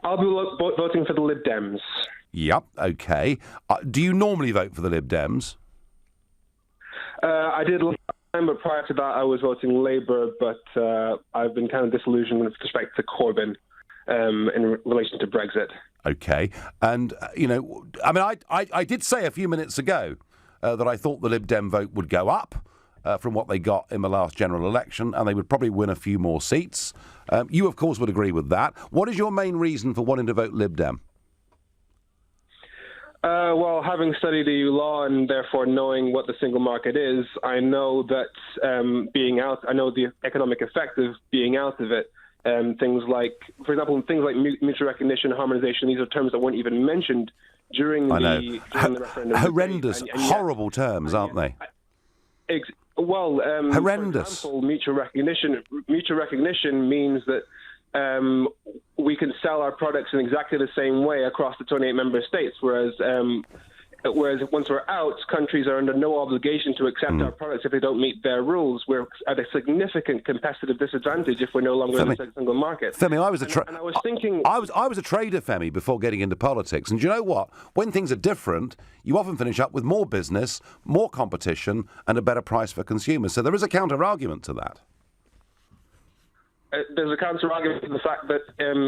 I'll be voting for the Lib Dems. Yep, OK. Do you normally vote for the Lib Dems? I did last time, but prior to that I was voting Labour, but I've been kind of disillusioned with respect to Corbyn in relation to Brexit. OK. And, I did say a few minutes ago that I thought the Lib Dem vote would go up from what they got in the last general election, and they would probably win a few more seats. You, of course, would agree with that. What is your main reason for wanting to vote Lib Dem? Well, having studied EU law and therefore knowing what the single market is, I know that I know the economic effect of being out of it. Things like, for example, things like mutual recognition, harmonisation, these are terms that weren't even mentioned during the referendum. Horrendous, horrible terms, aren't they? Horrendous. For example, mutual recognition means that we can sell our products in exactly the same way across the 28 member states, whereas once we're out, countries are under no obligation to accept our products if they don't meet their rules. We're at a significant competitive disadvantage if we're no longer in the single market. Femi, I was a trader, Femi, before getting into politics. And do you know what? When things are different, you often finish up with more business, more competition, and a better price for consumers. So there is a counter-argument to that. There's a counter-argument to the fact that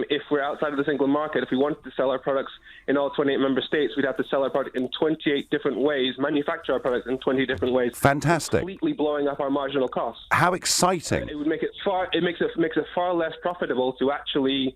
if we're outside of the single market, if we wanted to sell our products in all 28 member states, we'd have to sell our product in 28 different ways, manufacture our products in 20 different ways. Fantastic. Completely blowing up our marginal costs. How exciting. It would make it makes it far less profitable to actually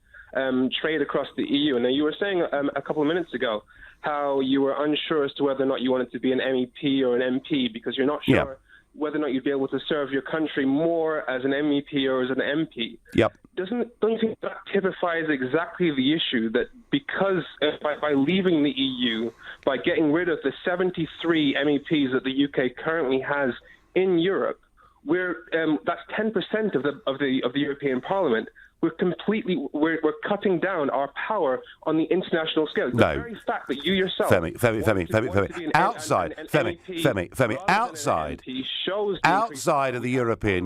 trade across the EU. And now you were saying a couple of minutes ago how you were unsure as to whether or not you wanted to be an MEP or an MP because you're not sure whether or not you'd be able to serve your country more as an MEP or as an MP. Yep. Don't you think that typifies exactly the issue that because by leaving the EU, by getting rid of the 73 MEPs that the UK currently has in Europe, that's 10% of the European Parliament. We're cutting down our power on the international scale. The very fact that you yourself Femi, outside of the European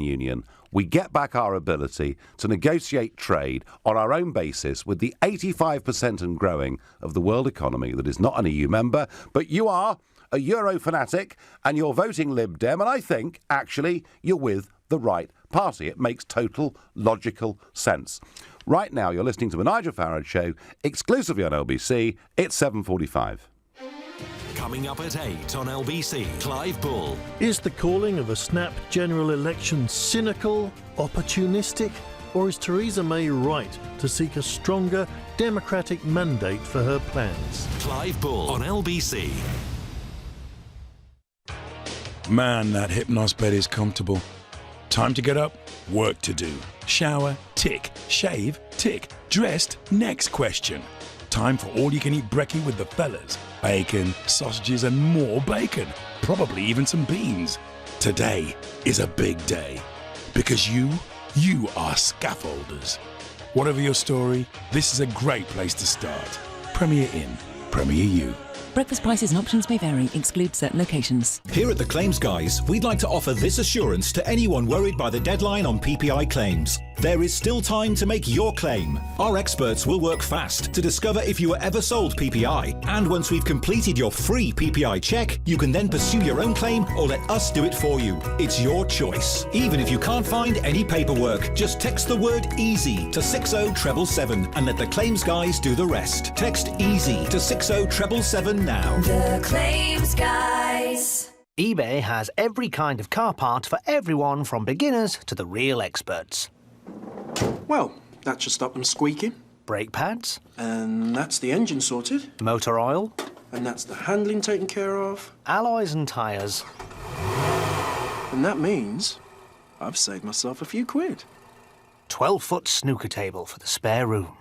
Union, we get back our ability to negotiate trade on our own basis with the 85% and growing of the world economy that is not an EU member, but you are. a Euro fanatic and you're voting Lib Dem, and I think, actually, you're with the right party. It makes total logical sense. Right now, you're listening to the Nigel Farage Show, exclusively on LBC. It's 7:45. Coming up at 8 on LBC, Clive Bull. Is the calling of a snap general election cynical, opportunistic, or is Theresa May right to seek a stronger democratic mandate for her plans? Clive Bull on LBC. Man, that Hypnos bed is comfortable. Time to get up, work to do. Shower, tick. Shave, tick. Dressed, next question. Time for all-you-can-eat brekkie with the fellas. Bacon, sausages and more bacon. Probably even some beans. Today is a big day. Because you are scaffolders. Whatever your story, this is a great place to start. Premier Inn. Premier You. Breakfast prices and options may vary. Exclude certain locations. Here at the Claims Guys, we'd like to offer this assurance to anyone worried by the deadline on PPI claims. There is still time to make your claim. Our experts will work fast to discover if you were ever sold PPI. And once we've completed your free PPI check, you can then pursue your own claim or let us do it for you. It's your choice. Even if you can't find any paperwork, just text the word EASY to 60777 and let the Claims Guys do the rest. Text EASY to 60777 now. The Claims Guys. eBay has every kind of car part for everyone from beginners to the real experts. Well, that should stop them squeaking. Brake pads. And that's the engine sorted. Motor oil. And that's the handling taken care of. Alloys and tyres. And that means I've saved myself a few quid. 12-foot snooker table for the spare room.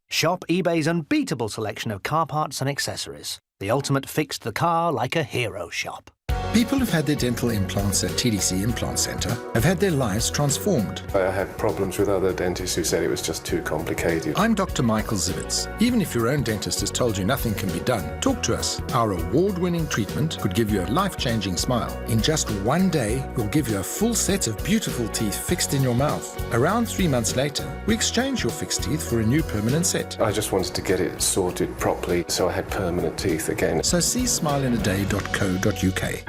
Shop eBay's unbeatable selection of car parts and accessories. The ultimate fix to the car like a hero shop. People who've had their dental implants at TDC Implant Centre have had their lives transformed. I had problems with other dentists who said it was just too complicated. I'm Dr. Michael Zivitz. Even if your own dentist has told you nothing can be done, talk to us. Our award-winning treatment could give you a life-changing smile. In just one day, we'll give you a full set of beautiful teeth fixed in your mouth. Around 3 months later, we exchange your fixed teeth for a new permanent set. I just wanted to get it sorted properly so I had permanent teeth again. So see smileinaday.co.uk.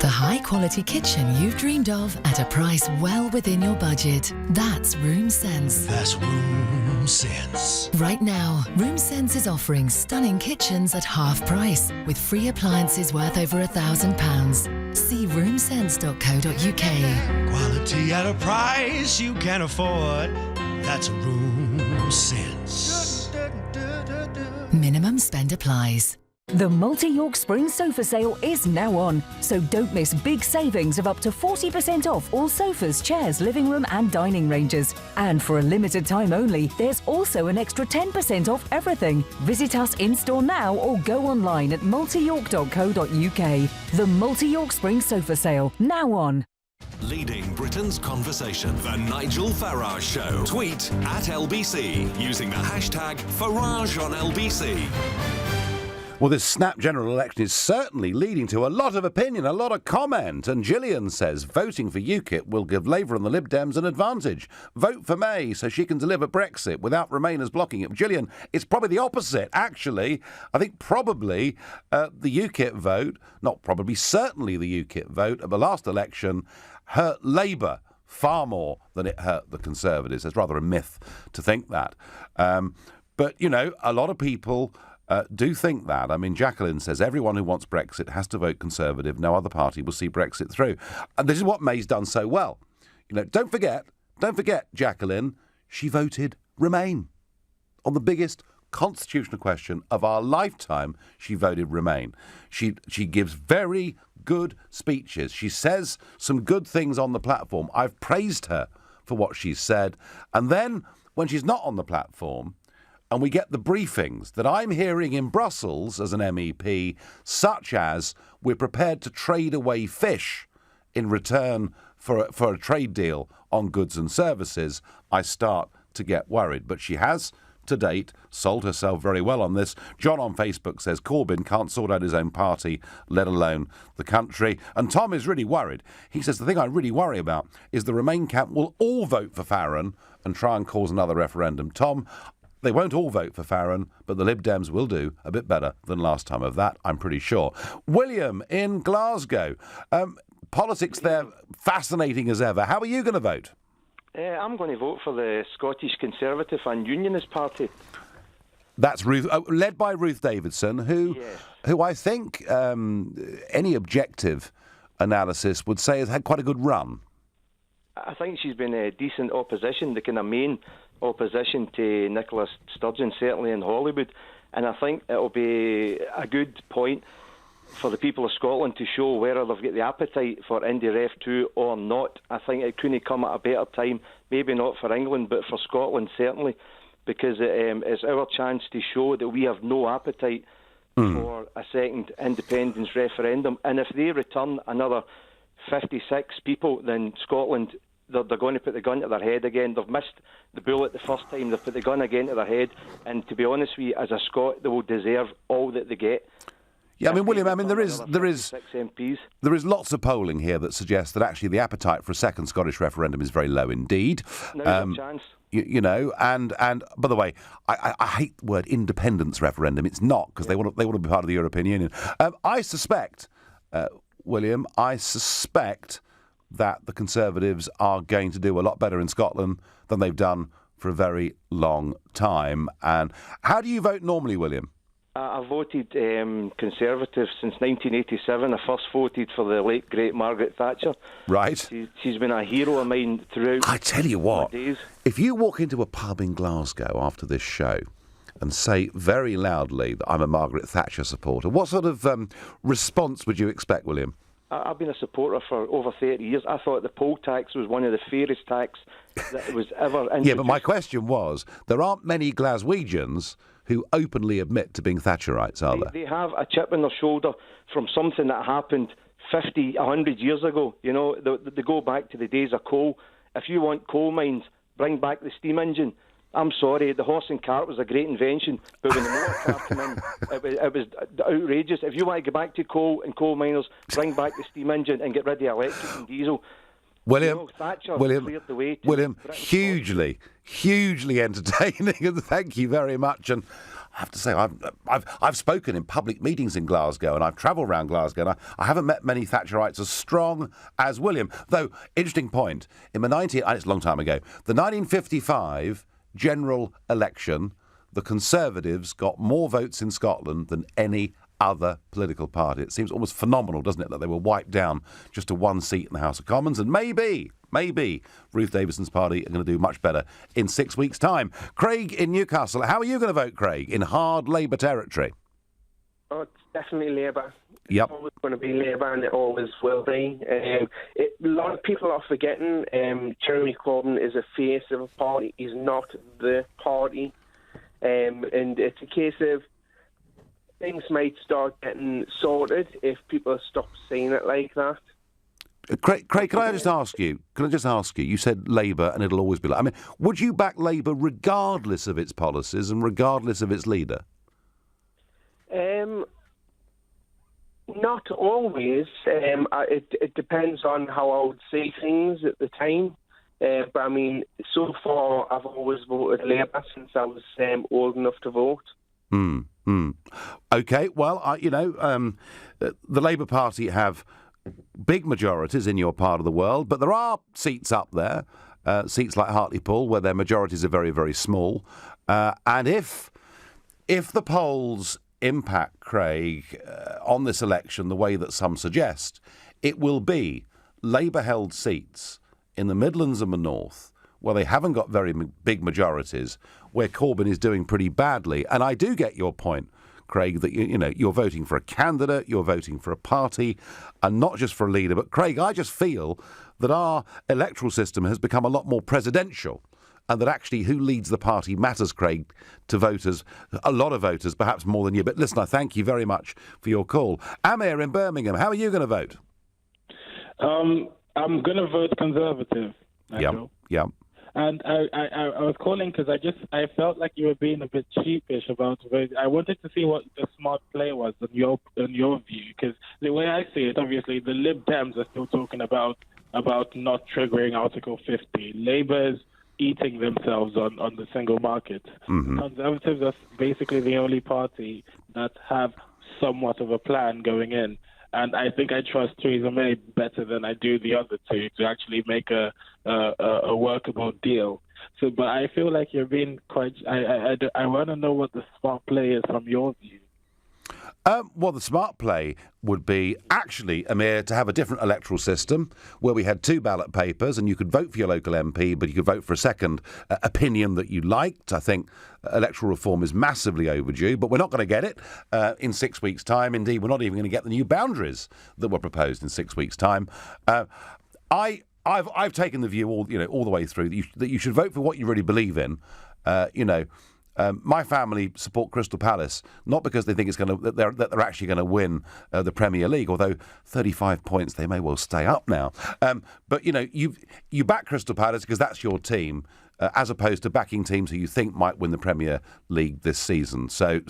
The high-quality kitchen you've dreamed of at a price well within your budget. That's Room Sense. That's Room Sense. Right now, Room Sense is offering stunning kitchens at half price with free appliances worth over £1,000. See roomsense.co.uk. Quality at a price you can afford. That's Room Sense. Minimum spend applies. The Multi-York Spring Sofa Sale is now on, so don't miss big savings of up to 40% off all sofas, chairs, living room and dining ranges. And for a limited time only, there's also an extra 10% off everything. Visit us in-store now or go online at multiyork.co.uk. The Multi-York Spring Sofa Sale, now on. Leading Britain's conversation, The Nigel Farage Show. Tweet at LBC using the hashtag Farage on LBC. Well, this snap general election is certainly leading to a lot of opinion, a lot of comment. And Gillian says voting for UKIP will give Labour and the Lib Dems an advantage. Vote for May so she can deliver Brexit without Remainers blocking it. Gillian, it's probably the opposite, actually. I think probably the UKIP vote, not probably, certainly the UKIP vote at the last election hurt Labour far more than it hurt the Conservatives. It's rather a myth to think that. But, you know, a lot of people do think that. I mean, Jacqueline says everyone who wants Brexit has to vote Conservative. No other party will see Brexit through. And this is what May's done so well. You know, don't forget, Jacqueline, she voted Remain. On the biggest constitutional question of our lifetime, she voted Remain. She gives very good speeches. She says some good things on the platform. I've praised her for what she's said. And then when she's not on the platform, and we get the briefings that I'm hearing in Brussels as an MEP, such as we're prepared to trade away fish in return for a trade deal on goods and services, I start to get worried. But she has, to date, sold herself very well on this. John on Facebook says Corbyn can't sort out his own party, let alone the country. And Tom is really worried. He says the thing I really worry about is the Remain camp will all vote for Farron and try and cause another referendum. Tom, They won't all vote for Farron, but the Lib Dems will do a bit better than last time. Of that, I'm pretty sure. William in Glasgow. Politics there, fascinating as ever. How are you going to vote? I'm going to vote for the Scottish Conservative and Unionist Party. That's Ruth, led by Ruth Davidson, who I think any objective analysis would say has had quite a good run. I think she's been a decent opposition, the kind of main opposition to Nicola Sturgeon, certainly in Hollywood. And I think it'll be a good point for the people of Scotland to show whether they've got the appetite for Indy Ref 2 or not. I think it couldn't come at a better time, maybe not for England, but for Scotland certainly, because it's our chance to show that we have no appetite for a second independence referendum. And if they return another 56 people, then Scotland, they're going to put the gun to their head again. They've missed the bullet the first time. They've put the gun again to their head. And to be honest with you, as a Scot, they will deserve all that they get. Yeah, I mean, William, there is lots of polling here that suggests that actually the appetite for a second Scottish referendum is very low indeed. No chance. You know, and by the way, I hate the word independence referendum. It's not, because they want to be part of the European Union. I suspect, William, that the Conservatives are going to do a lot better in Scotland than they've done for a very long time. And how do you vote normally, William? I voted Conservative since 1987. I first voted for the late, great Margaret Thatcher. Right. She's been a hero of mine throughout. I tell you what, days. If you walk into a pub in Glasgow after this show and say very loudly that I'm a Margaret Thatcher supporter, what sort of response would you expect, William? I've been a supporter for over 30 years. I thought the poll tax was one of the fairest tax that was ever introduced. Yeah, but my question was, there aren't many Glaswegians who openly admit to being Thatcherites, are there? They have a chip on their shoulder from something that happened 50, 100 years ago. You know, they go back to the days of coal. If you want coal mines, bring back the steam engine. I'm sorry, the horse and cart was a great invention, but when the motor car came in, it was outrageous. If you want to go back to coal and coal miners, bring back the steam engine and get rid of electric and diesel. William, Thatcher cleared the way to William, hugely entertaining, and thank you very much. And I have to say, I've spoken in public meetings in Glasgow, and I've travelled around Glasgow, and I haven't met many Thatcherites as strong as William. Though, interesting point, it's a long time ago, the 1955 general election, the Conservatives got more votes in Scotland than any other political party. It seems almost phenomenal, doesn't it, that they were wiped down just to one seat in the House of Commons, and maybe Ruth Davidson's party are going to do much better in 6 weeks' time. Craig in Newcastle, how are you going to vote, Craig, in hard Labour territory? Oh, it's definitely Labour. Yep. It's always going to be Labour, and it always will be. A lot of people are forgetting Jeremy Corbyn is a face of a party. He's not the party. And it's a case of things might start getting sorted if people stop seeing it like that. Craig, can I just ask you? You said Labour and it'll always be like. I mean, would you back Labour regardless of its policies and regardless of its leader? Not always. It depends on how I would see things at the time. But I mean, so far I've always voted Labour since I was old enough to vote. OK, well, the Labour Party have big majorities in your part of the world, but there are seats up there, seats like Hartlepool, where their majorities are very, very small. And if the polls impact, Craig, on this election the way that some suggest, it will be Labour-held seats in the Midlands and the North, where they haven't got very big majorities, where Corbyn is doing pretty badly. And I do get your point, Craig, that you're voting for a candidate, you're voting for a party, and not just for a leader. But, Craig, I just feel that our electoral system has become a lot more presidential, and that actually who leads the party matters, Craig, to voters, a lot of voters, perhaps more than you. But listen, I thank you very much for your call. Amir in Birmingham, how are you going to vote? I'm going to vote Conservative. Yeah. And I was calling because I felt like you were being a bit sheepish about voting. I wanted to see what the smart play was in your view, because the way I see it, obviously the Lib Dems are still talking about not triggering Article 50. Labour's eating themselves on the single market. Mm-hmm. Conservatives are basically the only party that have somewhat of a plan going in. And I think I trust Theresa May better than I do the other two to actually make a workable deal. So, but I feel like you're being quite... I want to know what the smart play is from your view. Well, the smart play would be actually, Amir, to have a different electoral system where we had 2 ballot papers and you could vote for your local MP, but you could vote for a second opinion that you liked. I think electoral reform is massively overdue, but we're not going to get it in 6 weeks' time. Indeed, we're not even going to get the new boundaries that were proposed in 6 weeks' time. I've taken the view all the way through that you should vote for what you really believe in. My family support Crystal Palace not because they think it's going to that they're actually going to win the Premier League, although 35 points they may well stay up now. But you back Crystal Palace because that's your team, as opposed to backing teams who you think might win the Premier League this season. So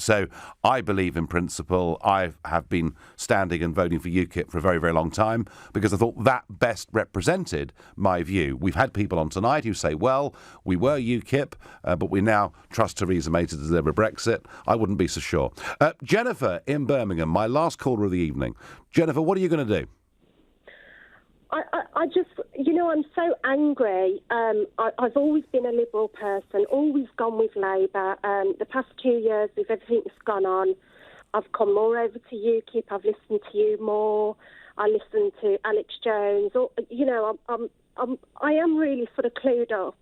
I believe in principle. I have been standing and voting for UKIP for a very, very long time because I thought that best represented my view. We've had people on tonight who say, well, we were UKIP, but we now trust Theresa May to deliver Brexit. I wouldn't be so sure. Jennifer in Birmingham, my last caller of the evening. Jennifer, what are you going to do? I just, I'm so angry. I've always been a Liberal person, always gone with Labour. The past 2 years, with everything that's gone on, I've come more over to UKIP. I've listened to you more. I listened to Alex Jones. I am really sort of clued up.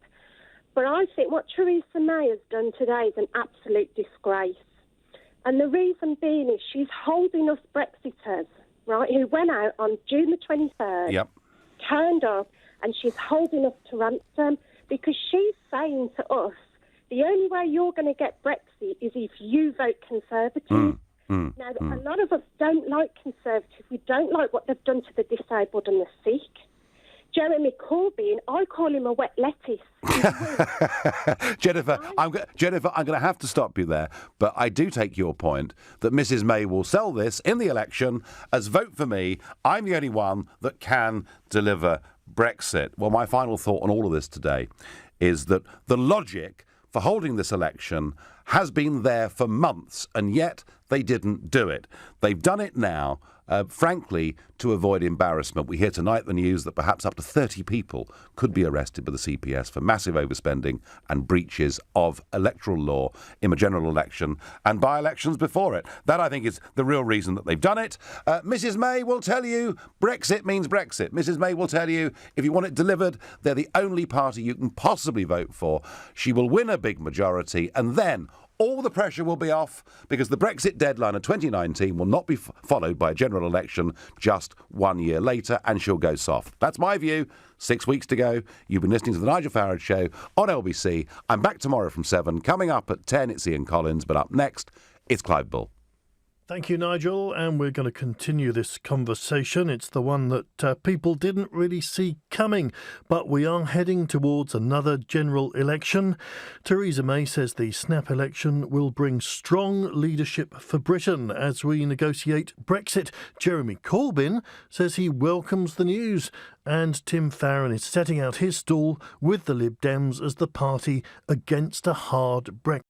But I think what Theresa May has done today is an absolute disgrace. And the reason being is she's holding us Brexiters, right, who went out on June the 23rd, turned up, and she's holding us to ransom because she's saying to us, the only way you're going to get Brexit is if you vote Conservative. Now, a lot of us don't like Conservative. We don't like what they've done to the disabled and the sick. Jeremy Corbyn, I call him a wet lettuce. Jennifer, I'm going to have to stop you there, but I do take your point that Mrs May will sell this in the election as vote for me. I'm the only one that can deliver Brexit. Well, my final thought on all of this today is that the logic for holding this election has been there for months, and yet they didn't do it. They've done it now, frankly, to avoid embarrassment. We hear tonight the news that perhaps up to 30 people could be arrested by the CPS for massive overspending and breaches of electoral law in a general election and by-elections before it. That, I think, is the real reason that they've done it. Mrs May will tell you Brexit means Brexit. Mrs May will tell you if you want it delivered, they're the only party you can possibly vote for. She will win a big majority, and then all the pressure will be off because the Brexit deadline of 2019 will not be followed by a general election just 1 year later, and she'll go soft. That's my view. 6 weeks to go. You've been listening to the Nigel Farage Show on LBC. I'm back tomorrow from 7. Coming up at 10, it's Ian Collins, but up next, it's Clive Bull. Thank you, Nigel, and we're going to continue this conversation. It's the one that people didn't really see coming, but we are heading towards another general election. Theresa May says the snap election will bring strong leadership for Britain as we negotiate Brexit. Jeremy Corbyn says he welcomes the news, and Tim Farron is setting out his stall with the Lib Dems as the party against a hard Brexit.